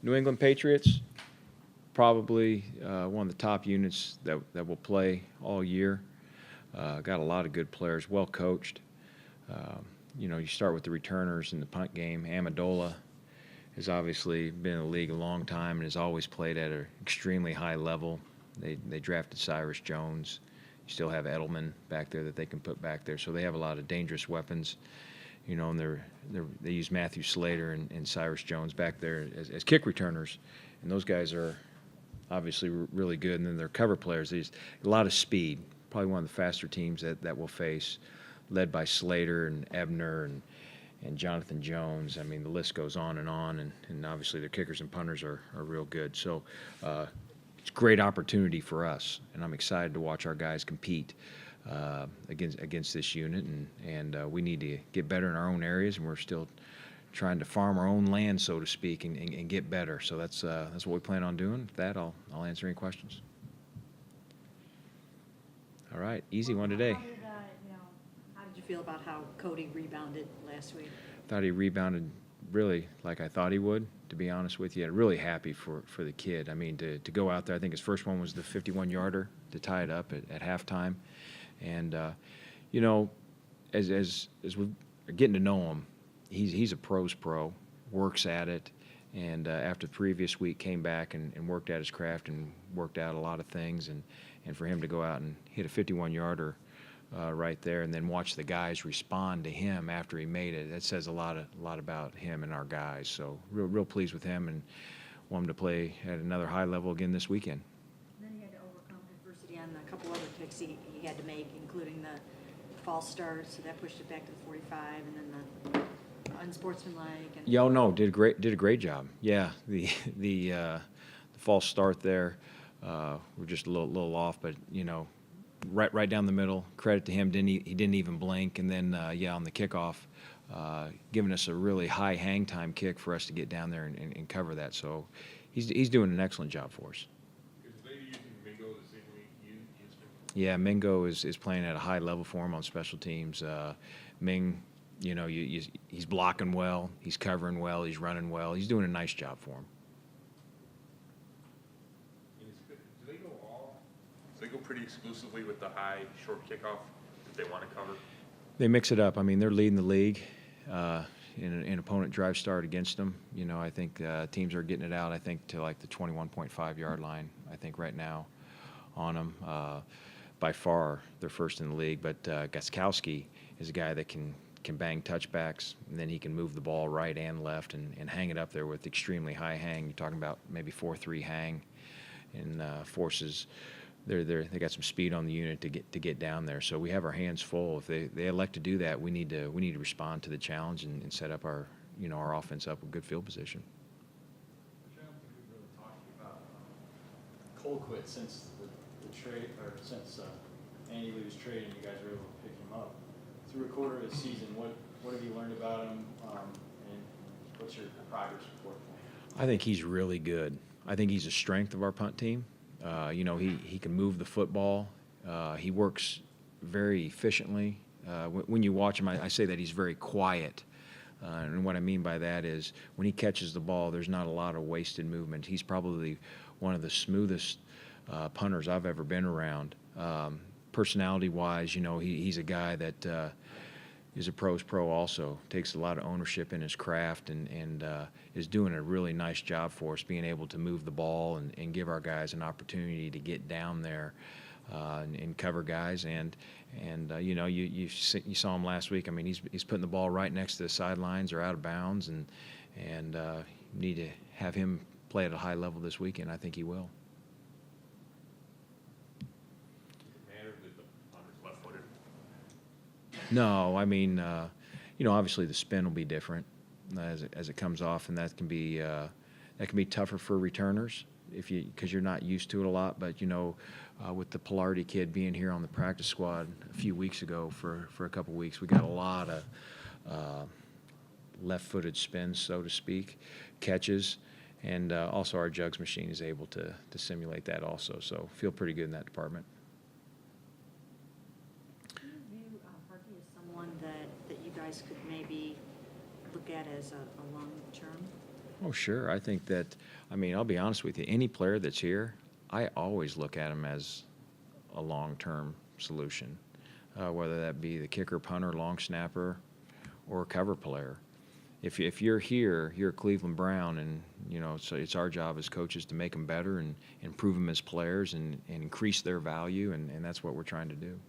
New England Patriots, probably one of the top units that will play all year. Got a lot of good players, well coached. You start with the returners in the punt game. Amendola has obviously been in the league a long time and has always played at an extremely high level. They drafted Cyrus Jones. You still have Edelman back there that they can put back there. So they have a lot of dangerous weapons. And they use Matthew Slater and Cyrus Jones back there as kick returners. And those guys are obviously really good. And then their cover players, there's a lot of speed. Probably one of the faster teams that we'll face, led by Slater and Ebner and Jonathan Jones. I mean, the list goes on, and obviously their kickers and punters are real good. So it's a great opportunity for us, and I'm excited to watch our guys compete against this unit, and we need to get better in our own areas, and we're still trying to farm our own land, so to speak, and get better. So that's what we plan on doing. With that, I'll answer any questions. All right, easy one today. How did you feel about how Cody rebounded last week? Thought he rebounded really like I thought he would, to be honest with you. I'm really happy for the kid. I mean, to go out there, I think his first one was the 51-yarder to tie it up at halftime. And, as we're getting to know him, he's a pro's pro, works at it, and after the previous week came back and worked at his craft and worked out a lot of things. And for him to go out and hit a 51-yarder right there, and then watch the guys respond to him after he made it. That says a lot about him and our guys. So real pleased with him, and want him to play at another high level again this weekend. And then he had to overcome adversity on a couple other kicks he had to make, including the false start, so that pushed it back to the 45, and then the unsportsmanlike. And Did a great job. Yeah, the false start there, we're just a little off, but right down the middle. Credit to him. He didn't even blink. And then on the kickoff, giving us a really high hang time kick for us to get down there and cover that. So he's doing an excellent job for us. Is they using Mingo the same way you used him? Yeah, Mingo is playing at a high level for him on special teams. Ming, he's blocking well, he's covering well, he's running well. He's doing a nice job for him. They go pretty exclusively with the high short kickoff that they want to cover? They mix it up. I mean, they're leading the league in an opponent drive start against them. I think teams are getting it out, I think, to like the 21.5-yard line, I think, right now on them. By far, they're first in the league. But Gostkowski is a guy that can bang touchbacks, and then he can move the ball right and left and hang it up there with extremely high hang. You're talking about maybe 4-3 hang, and forces – They got some speed on the unit to get down there. So we have our hands full. If they elect to do that, we need to respond to the challenge and set up our offense up with good field position. I don't think we've really talked about Colquitt since the trade, or since Andy Lee was traded and you guys were able to pick him up. Through a quarter of the season, what have you learned about him, and what's your progress report for him? I think he's really good. I think he's a strength of our punt team. He can move the football. He works very efficiently. When you watch him, I say that he's very quiet. And what I mean by that is when he catches the ball, there's not a lot of wasted movement. He's probably one of the smoothest punters I've ever been around. Personality-wise, he's a guy that is a pro's pro also, takes a lot of ownership in his craft and is doing a really nice job for us, being able to move the ball and give our guys an opportunity to get down there and cover guys. And you saw him last week. I mean, he's putting the ball right next to the sidelines or out of bounds, and need to have him play at a high level this weekend. I think he will. No, I mean, obviously the spin will be different as it comes off, and that can be tougher for returners because you're not used to it a lot. But with the Pilardi kid being here on the practice squad a few weeks ago for a couple weeks, we got a lot of left-footed spins, so to speak, catches, and also our jugs machine is able to simulate that also. So feel pretty good in that department. That you guys could maybe look at as a long-term Oh, sure. I think that, I mean, I'll be honest with you, any player that's here, I always look at him as a long-term solution, whether that be the kicker, punter, long snapper, or cover player. If you're here, you're a Cleveland Brown, and, you know, so it's our job as coaches to make them better and improve them as players and increase their value, and that's what we're trying to do.